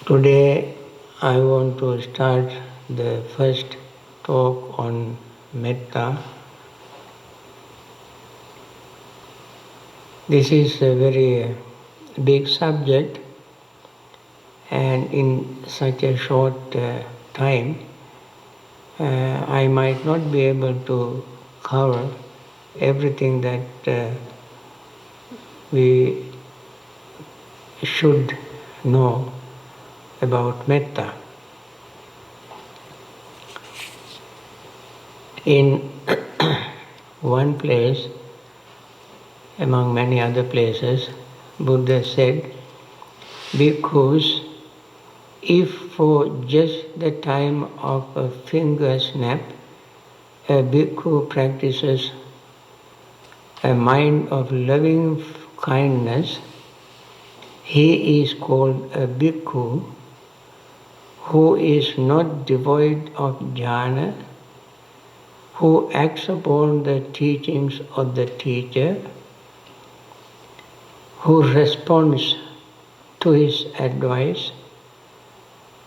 Today I want to start the first talk on metta. This is a very big subject, and in such a short time I might not be able to cover everything that we should know about metta. In one place, among many other places, Buddha said, "Bhikkhus, if for just the time of a finger snap, a bhikkhu practices a mind of loving kindness, he is called a bhikkhu who is not devoid of jhana, who acts upon the teachings of the teacher, who responds to his advice,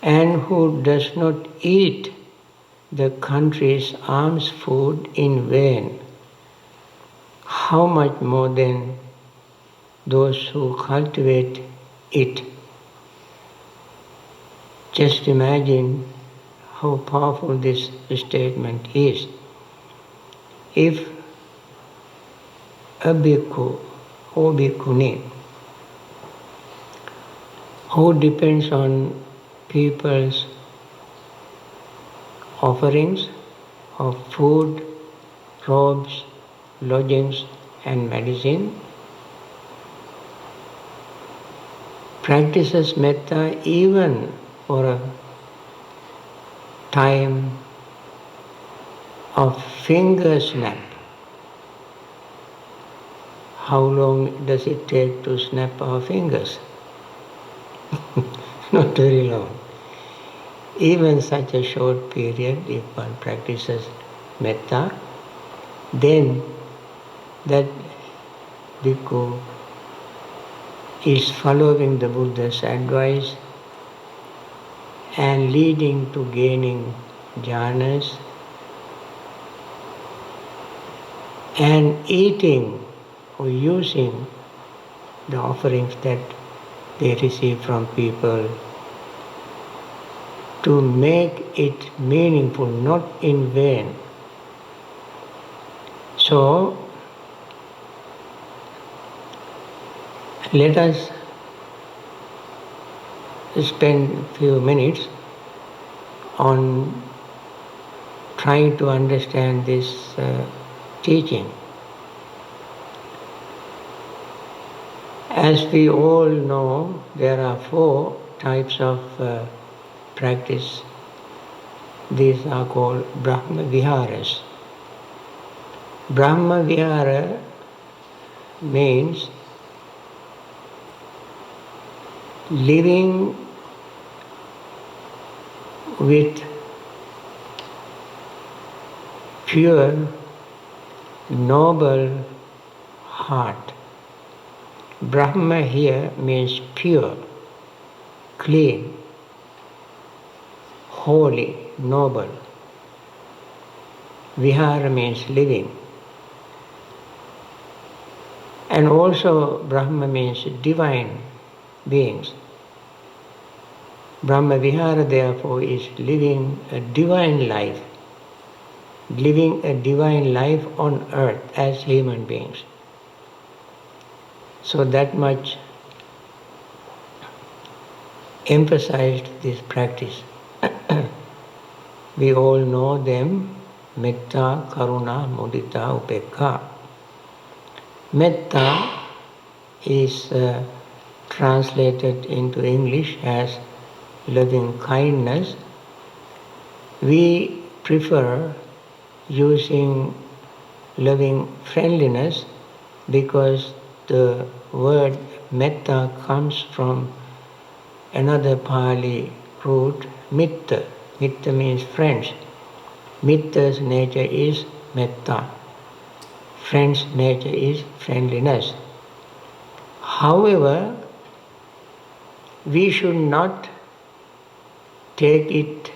and who does not eat the country's alms food in vain. How much more then those who cultivate it?" Just imagine how powerful this statement is. If a bhikkhu or bhikkhuni who depends on people's offerings of food, robes, lodgings and medicine, practices metta even for a time of finger snap. How long does it take to snap our fingers? Not very long. Even such a short period, if one practices metta, then that bhikkhu is following the Buddha's advice and leading to gaining jhanas and eating or using the offerings that they receive from people to make it meaningful, not in vain. So, let us spend a few minutes on trying to understand this teaching. As we all know, there are 4 types of practice. These are called Brahma Viharas. Brahma Vihara means living with pure, noble heart. Brahma here means pure, clean, holy, noble. Vihara means living. And also Brahma means divine beings. Brahma Vihara therefore is living a divine life on earth as human beings. So that much emphasized this practice. We all know them: metta, karuna, mudita, upekkha. Metta is translated into English as loving kindness. We prefer using loving friendliness because the word metta comes from another Pali root, mitta. Mitta means friends. Mitta's nature is metta. Friend's nature is friendliness. However, we should not take it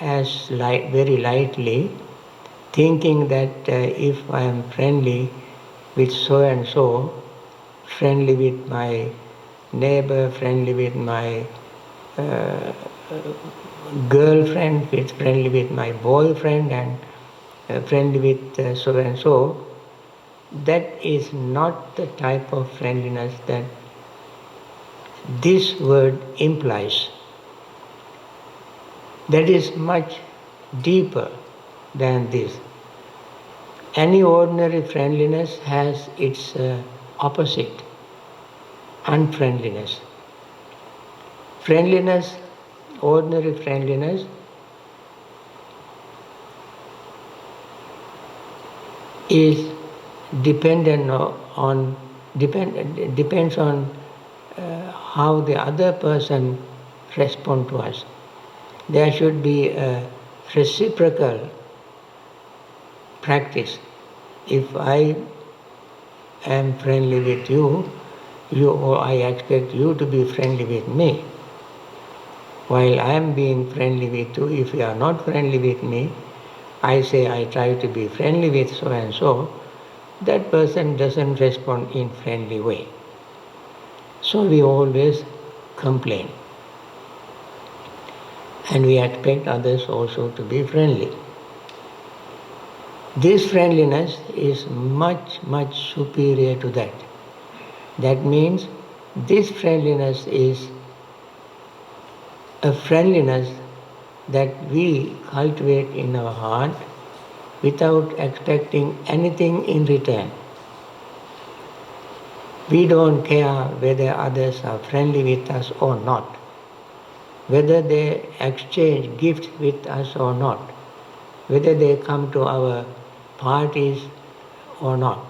as very lightly, thinking that if I am friendly with so and so, friendly with my neighbor, friendly with my girlfriend, friendly with my boyfriend, and friendly with so and so, that is not the type of friendliness that this word implies. That is much deeper than this. Any ordinary friendliness has its opposite, unfriendliness. Friendliness, ordinary friendliness, is depends on how the other person responds to us. There should be a reciprocal practice. If I am friendly with you, or I expect you to be friendly with me. While I am being friendly with you, if you are not friendly with me, I say I try to be friendly with so and so, that person doesn't respond in friendly way. So we always complain. And we expect others also to be friendly. This friendliness is much, much superior to that. That means this friendliness is a friendliness that we cultivate in our heart without expecting anything in return. We don't care whether others are friendly with us or not, whether they exchange gifts with us or not, whether they come to our parties or not,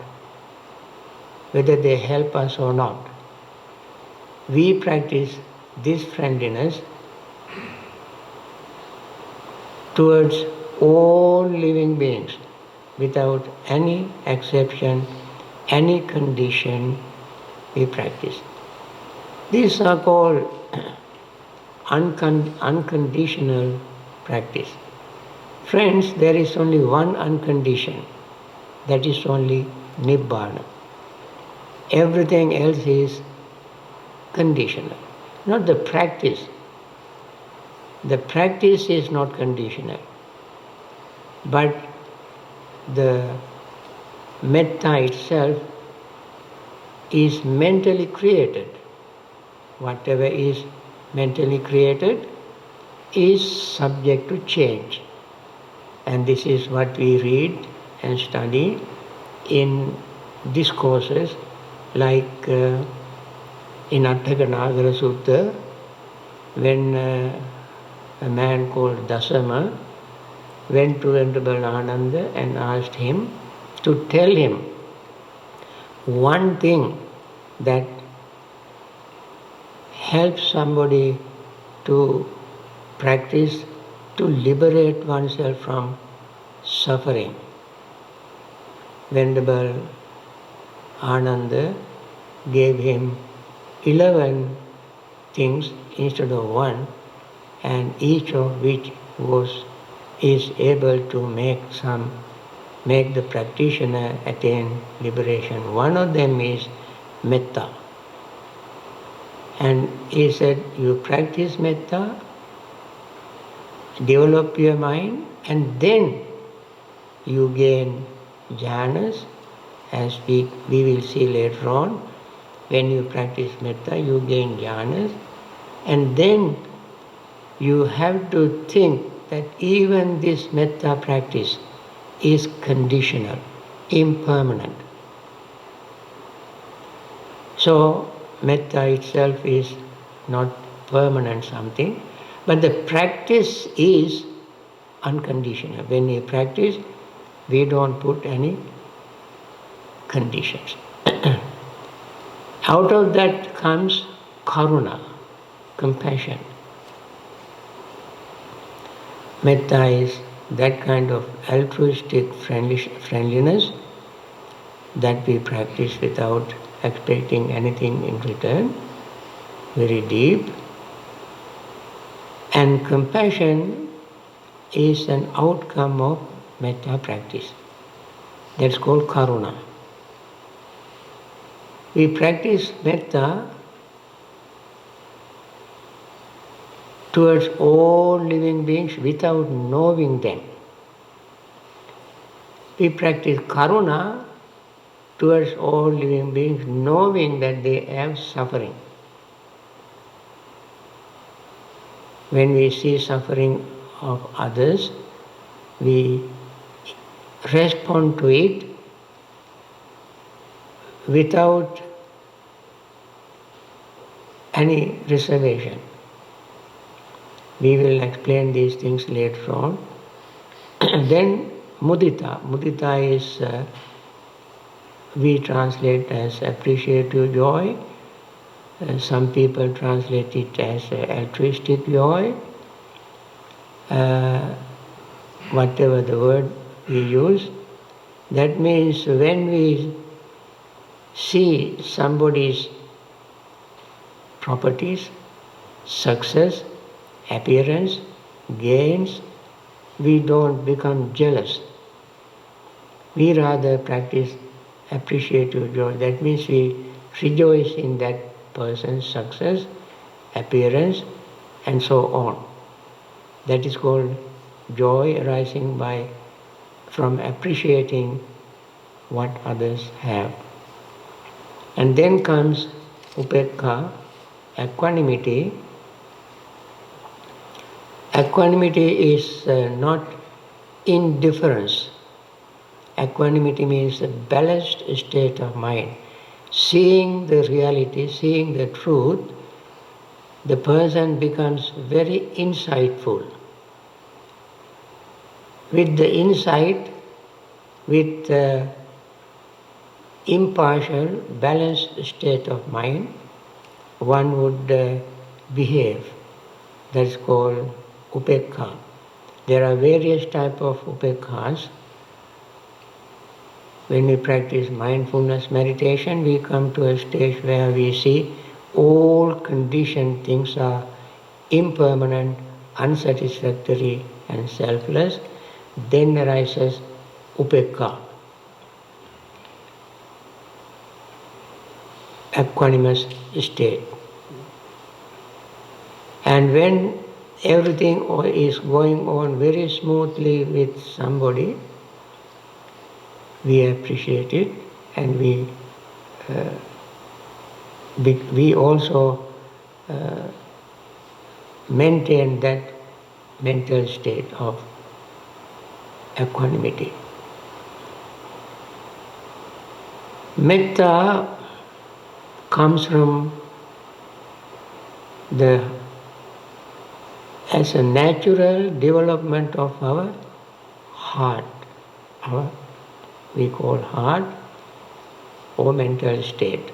whether they help us or not. We practice this friendliness towards all living beings without any exception, any condition we practice. These are called unconditional practice. Friends, there is only one uncondition, that is only Nibbana. Everything else is conditional, not the practice. The practice is not conditional, but the metta itself is mentally created. Whatever is mentally created is subject to change. And this is what we read and study in discourses like in Atthakanagara Sutta, when a man called Dasama went to Venerable Ananda and asked him to tell him one thing that helps somebody to practice to liberate oneself from suffering. Venerable Ananda gave him 11 things instead of one, and each of which is able to make the practitioner attain liberation. One of them is metta. And he said, you practice metta, develop your mind, and then you gain jhanas, as we will see later on. When you practice metta, you gain jhanas, and then you have to think that even this metta practice is conditional, impermanent. So, metta itself is not permanent something, but the practice is unconditional. When we practice, we don't put any conditions. Out of that comes karuna, compassion. Metta is that kind of altruistic friendliness that we practice without expecting anything in return, very deep. And compassion is an outcome of metta practice. That's called karuna. We practice metta towards all living beings without knowing them. We practice karuna towards all living beings knowing that they have suffering. When we see suffering of others, we respond to it without any reservation. We will explain these things later on. Then mudita. Mudita is, we translate as appreciative joy. Some people translate it as altruistic joy. Whatever the word we use, that means when we see somebody's properties, success, appearance, gains, we don't become jealous. We rather practice appreciative joy. That means we rejoice in that person's success, appearance, and so on. That is called joy arising from appreciating what others have. And then comes upekkha, equanimity. Equanimity is not indifference. Equanimity means a balanced state of mind. Seeing the reality, seeing the truth, the person becomes very insightful. With the insight, with impartial, balanced state of mind, one would behave. That's called upekkha. There are various types of upekkhas. When we practice mindfulness meditation, we come to a stage where we see all conditioned things are impermanent, unsatisfactory, and selfless. Then arises upekkha, equanimous state. And when everything is going on very smoothly with somebody, we appreciate it, and we also maintain that mental state of equanimity. Metta comes from as a natural development of our heart, we call heart or mental state.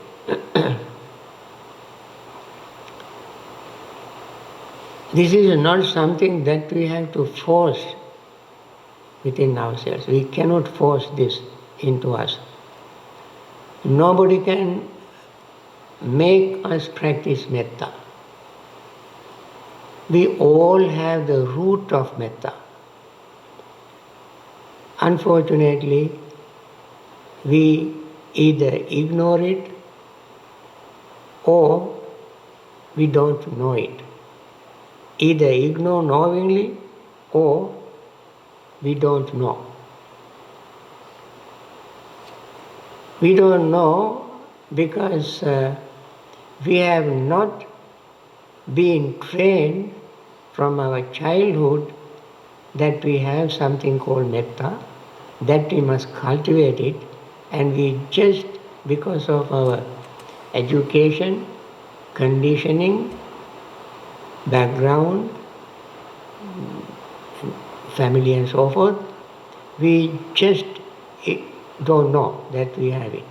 This is not something that we have to force within ourselves. We cannot force this into us. Nobody can make us practice metta. We all have the root of metta. Unfortunately, we either ignore it or we don't know it. Either ignore knowingly or we don't know. We don't know because we have not been trained from our childhood that we have something called metta, that we must cultivate it, and we just, because of our education, conditioning, background, family and so forth, we just don't know that we have it.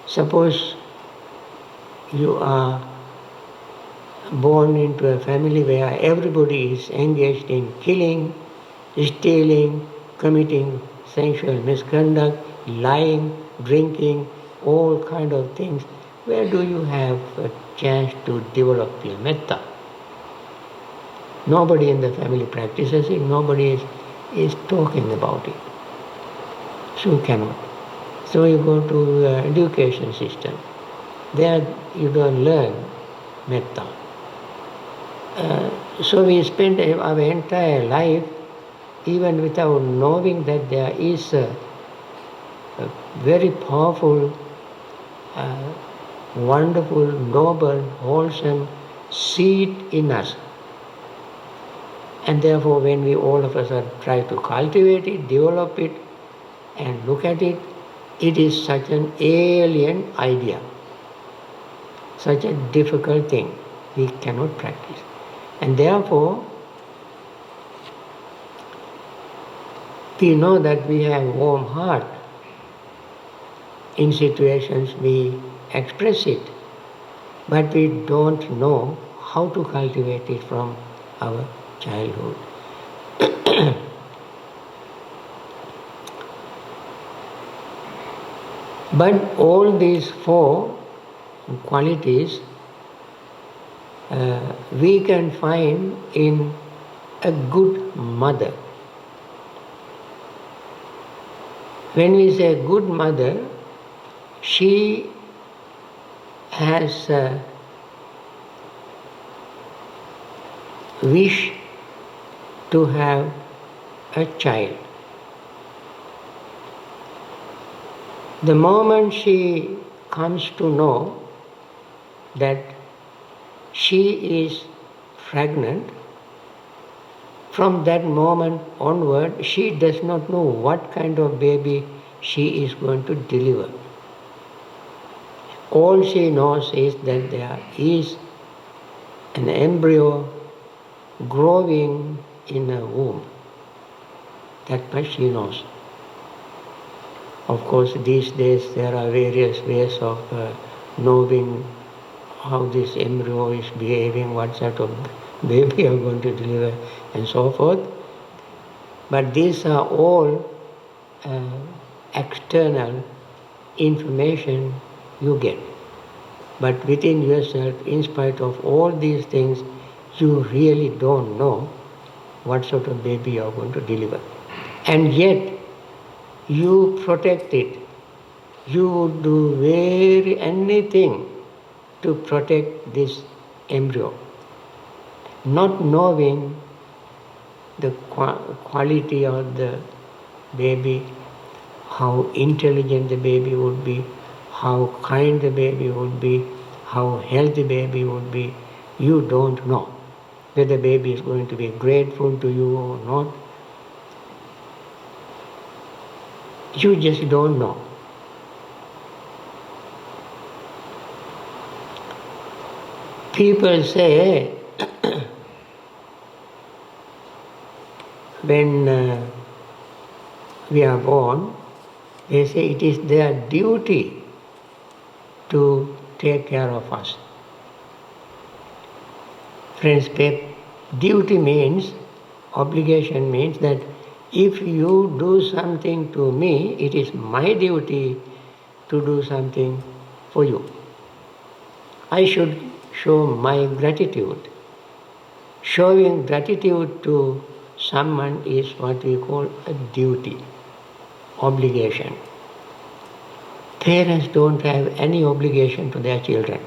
Suppose you are born into a family where everybody is engaged in killing, stealing, committing sexual misconduct, lying, drinking, all kind of things. Where do you have a chance to develop your metta? Nobody in the family practices it, nobody is talking about it. So you cannot. So you go to education system. There you don't learn metta. So we spend our entire life even without knowing that there is a very powerful, wonderful, noble, wholesome seed in us. And therefore when we all of us are try to cultivate it, develop it and look at it, it is such an alien idea, such a difficult thing. We cannot practice. And therefore we know that we have warm heart. In situations we express it, but we don't know how to cultivate it from our childhood. But all these four qualities we can find in a good mother. When we say good mother, she has a wish to have a child. The moment she comes to know that she is pregnant, from that moment onward, she does not know what kind of baby she is going to deliver. All she knows is that there is an embryo growing in a womb. That much she knows. Of course, these days there are various ways of knowing how this embryo is behaving, what sort of baby you are going to deliver, and so forth. But these are all external information you get. But within yourself, in spite of all these things, you really don't know what sort of baby you are going to deliver. And yet, you protect it. You do anything to protect this embryo, not knowing the quality of the baby, how intelligent the baby would be, how kind the baby would be, how healthy the baby would be. You don't know whether the baby is going to be grateful to you or not. You just don't know. People say when we are born, they say it is their duty to take care of us. Friends, duty means, obligation means that if you do something to me, it is my duty to do something for you. I should show my gratitude. Showing gratitude to someone is what we call a duty, obligation. Parents don't have any obligation to their children.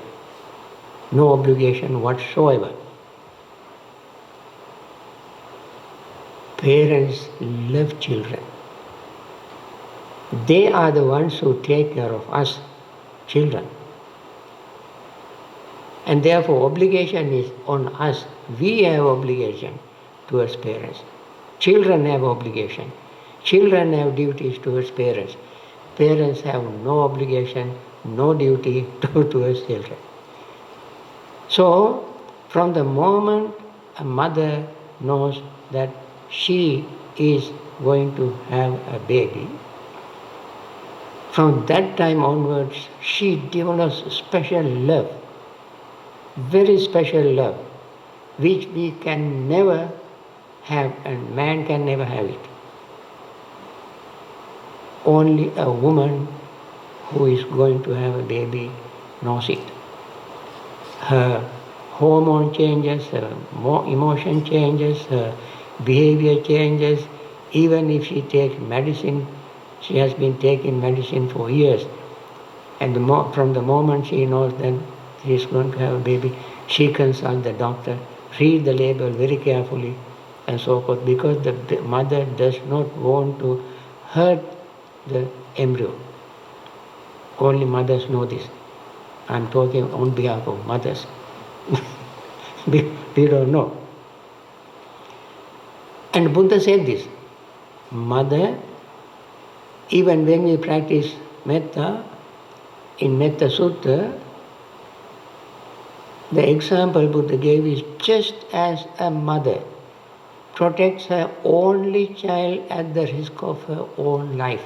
No obligation whatsoever. Parents love children. They are the ones who take care of us, children. And therefore obligation is on us. We have obligation towards parents. Children have obligation. Children have duties towards parents. Parents have no obligation, no duty towards children. So, from the moment a mother knows that she is going to have a baby, from that time onwards, she develops special love, very special love, which we can never have and man can never have it. Only a woman who is going to have a baby knows it. Her hormone changes, her emotion changes, her behavior changes. Even if she takes medicine, she has been taking medicine for years. And from the moment she knows that she is going to have a baby, she consults the doctor, read the label very carefully, and so forth, because the mother does not want to hurt the embryo. Only mothers know this. I'm talking on behalf of mothers. we don't know. And Buddha said this, mother, even when we practice metta, in Metta Sutta, the example Buddha gave is just as a mother protects her only child at the risk of her own life.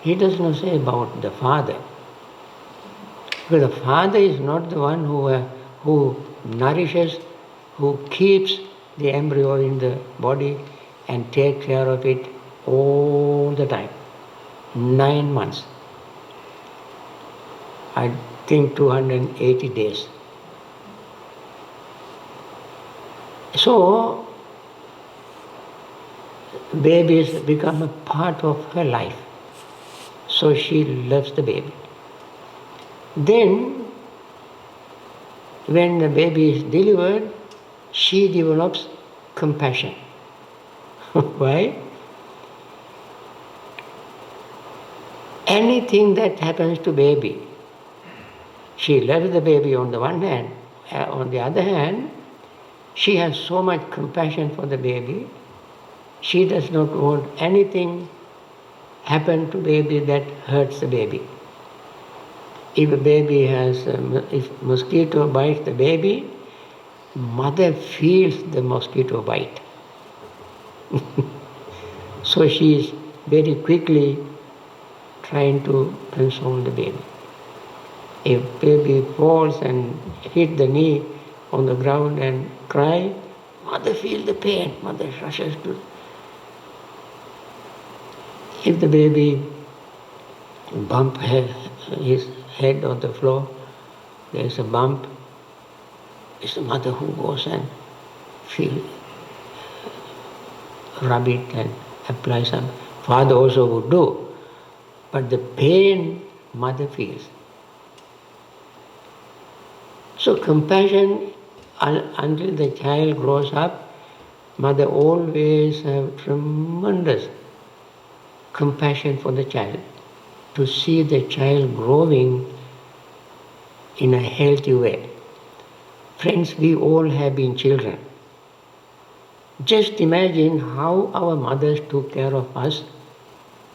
He does not say about the father. Because the father is not the one who nourishes, who keeps the embryo in the body and takes care of it all the time. 9 months. I think 280 days. So, babies become a part of her life. So she loves the baby. Then, when the baby is delivered, she develops compassion. Why? Anything that happens to baby, she loves the baby on the one hand. On the other hand, she has so much compassion for the baby, she does not want anything happen to baby that hurts the baby. If a baby has, if mosquito bites the baby, mother feels the mosquito bite. So she is very quickly trying to console the baby. If baby falls and hit the knee on the ground and cry, mother feels the pain, mother rushes to. If the baby bump his head on the floor, there is a bump, it's the mother who goes and rub it and apply some. Father also would do, but the pain mother feels. So compassion, until the child grows up, mother always have tremendous compassion for the child, to see the child growing in a healthy way. Friends, we all have been children. Just imagine how our mothers took care of us.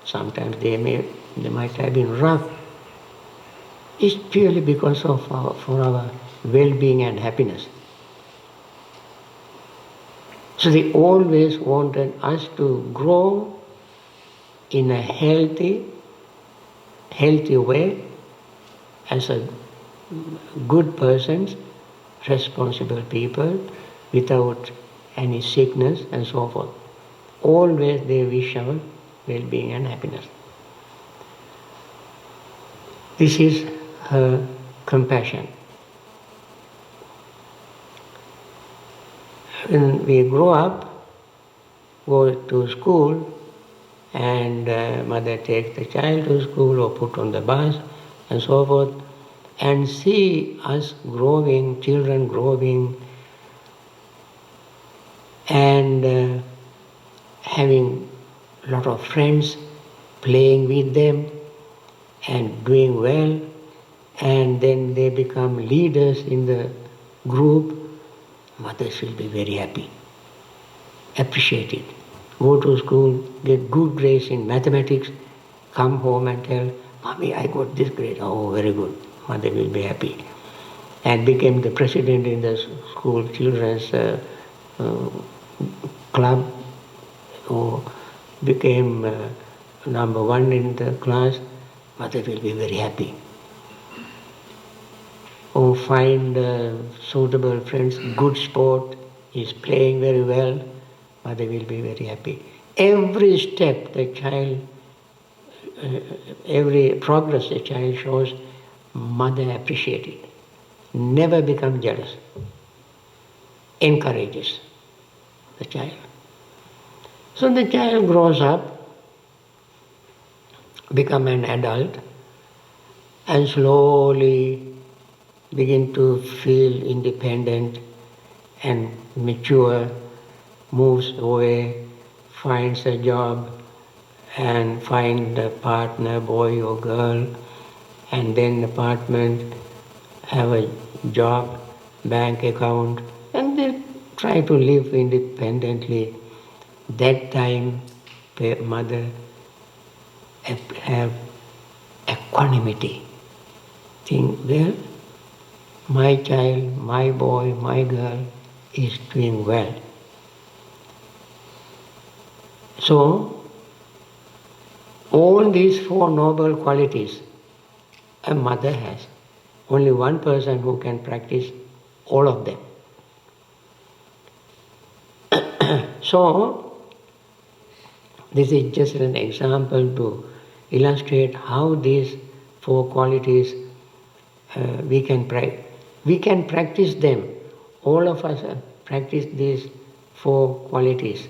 Sometimes they might have been rough. It's purely because of for our well-being and happiness. So they always wanted us to grow in a healthy way, as a good persons, responsible people, without any sickness and so forth. Always they wish our well-being and happiness. This is her compassion. When we grow up, go to school, and mother takes the child to school or put on the bus and so forth, and see us growing, children growing, and having a lot of friends, playing with them and doing well, and then they become leaders in the group, mothers will be very happy, appreciate it. Go to school, get good grades in mathematics, come home and tell, Mommy, I got this grade. Oh, very good. Mother will be happy. And became the president in the school children's club, or became number one in the class. Mother will be very happy. Or find suitable friends, good sport, is playing very well, mother will be very happy. Every step the child, every progress the child shows, mother appreciates it. never become jealous. Encourages the child. So the child grows up, become an adult, and slowly begin to feel independent and mature, moves away, finds a job, and find a partner, boy or girl, and then apartment, have a job, bank account, and they try to live independently. That time, mother have equanimity. Think, well, my child, my boy, my girl is doing well. So, all these four noble qualities a mother has. Only one person who can practice all of them. So, this is just an example to illustrate how these four qualities we can practice them. All of us practice these four qualities.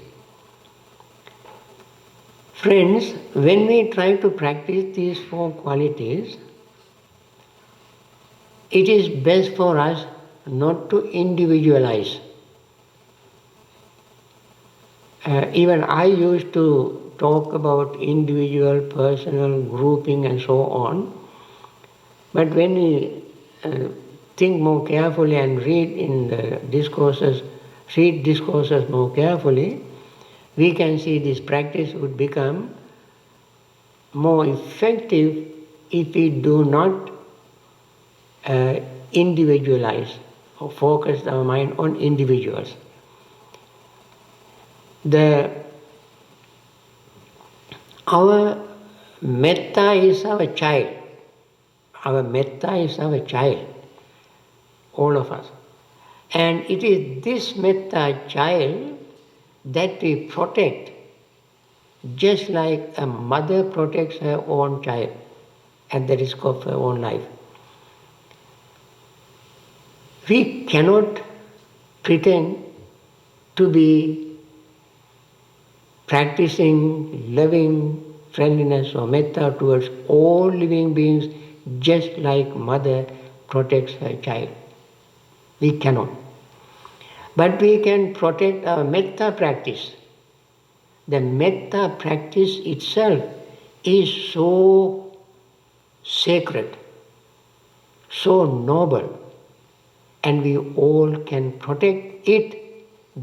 Friends, when we try to practice these four qualities, it is best for us not to individualize. Even I used to talk about individual, personal, grouping and so on. But when we think more carefully and read in the discourses, more carefully, we can see this practice would become more effective if we do not individualize or focus our mind on individuals. Our metta is our child. Our metta is our child, all of us. And it is this metta child that we protect, just like a mother protects her own child at the risk of her own life. We cannot pretend to be practicing loving friendliness or metta towards all living beings just like mother protects her child. We cannot. But we can protect our metta practice. The metta practice itself is so sacred, so noble, and we all can protect it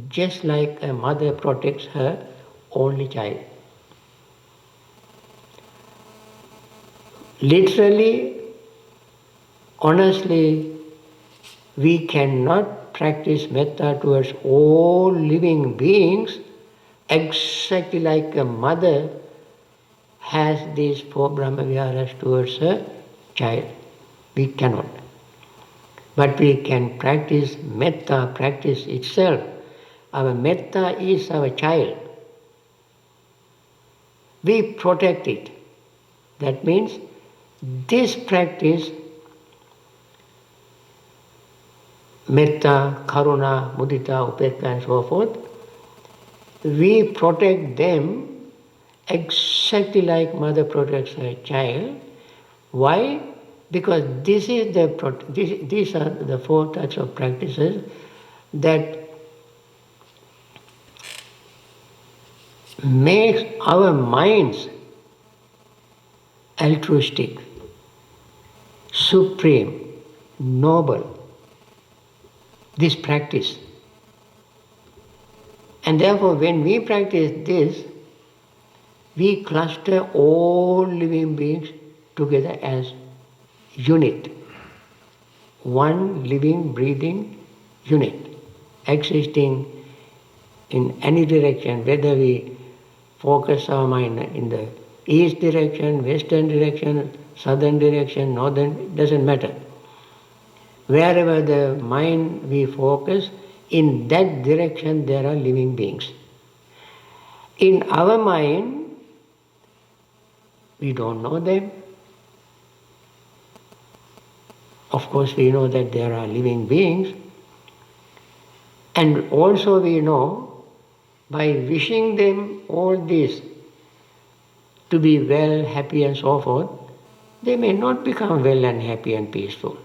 just like a mother protects her only child. Literally, honestly, we cannot practice metta towards all living beings exactly like a mother has these four Brahma Viharas towards her child. We cannot. But we can practice metta practice itself. Our metta is our child. We protect it. That means this practice, metta, karuna, mudita, upekkha and so forth, we protect them exactly like mother protects her child. Why? Because these are the four types of practices that makes our minds altruistic, supreme, noble. This practice. And therefore, when we practice this, we cluster all living beings together as unit. One living, breathing unit, existing in any direction, whether we focus our mind in the east direction, western direction, southern direction, northern, it doesn't matter. Wherever the mind we focus, in that direction there are living beings. In our mind, we don't know them. Of course, we know that there are living beings, and also we know by wishing them all this to be well, happy and so forth, they may not become well and happy and peaceful.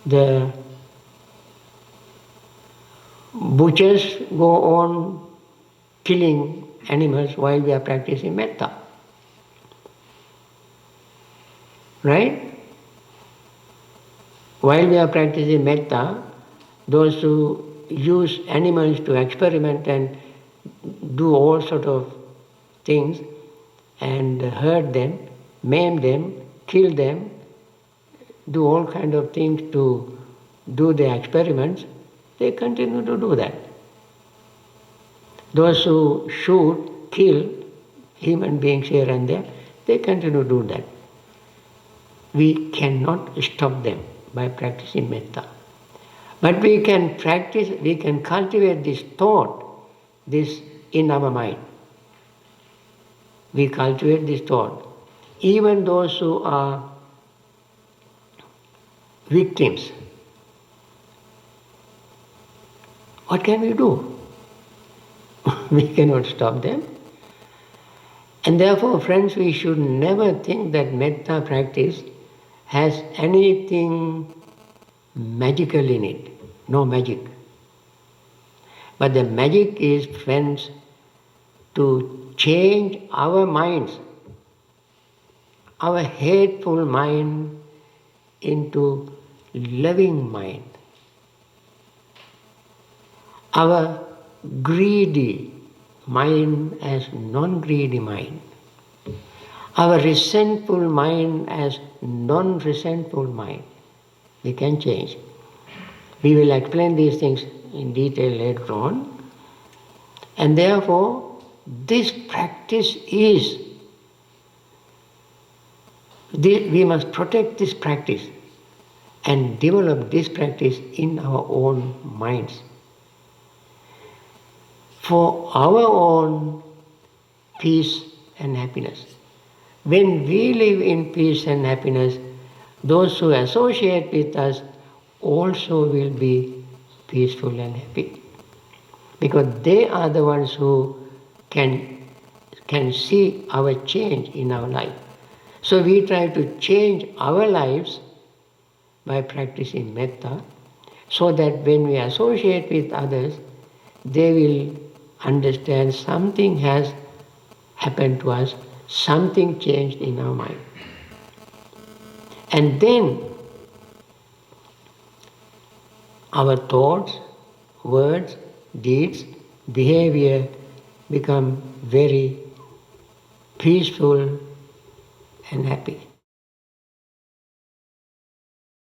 The butchers go on killing animals while we are practicing metta. Right? While we are practicing metta, those who use animals to experiment and do all sort of things and hurt them, maim them, kill them, do all kind of things to do the experiments, they continue to do that. Those who shoot, kill human beings here and there, they continue to do that. We cannot stop them by practicing metta. But we can practice, we can cultivate this thought, this in our mind. We cultivate this thought. Even those who are victims, what can we do? We cannot stop them. And therefore, friends, we should never think that metta practice has anything magical in it. No magic. But the magic is, friends, to change our minds, our hateful mind into loving mind, our greedy mind as non-greedy mind, our resentful mind as non-resentful mind. We can change. We will explain these things in detail later on. And therefore, this practice is, we must protect this practice and develop this practice in our own minds. For our own peace and happiness. When we live in peace and happiness, those who associate with us also will be peaceful and happy. Because they are the ones who can see our change in our life. So we try to change our lives by practicing metta, so that when we associate with others, they will understand something has happened to us, something changed in our mind. And then our thoughts, words, deeds, behavior become very peaceful and happy.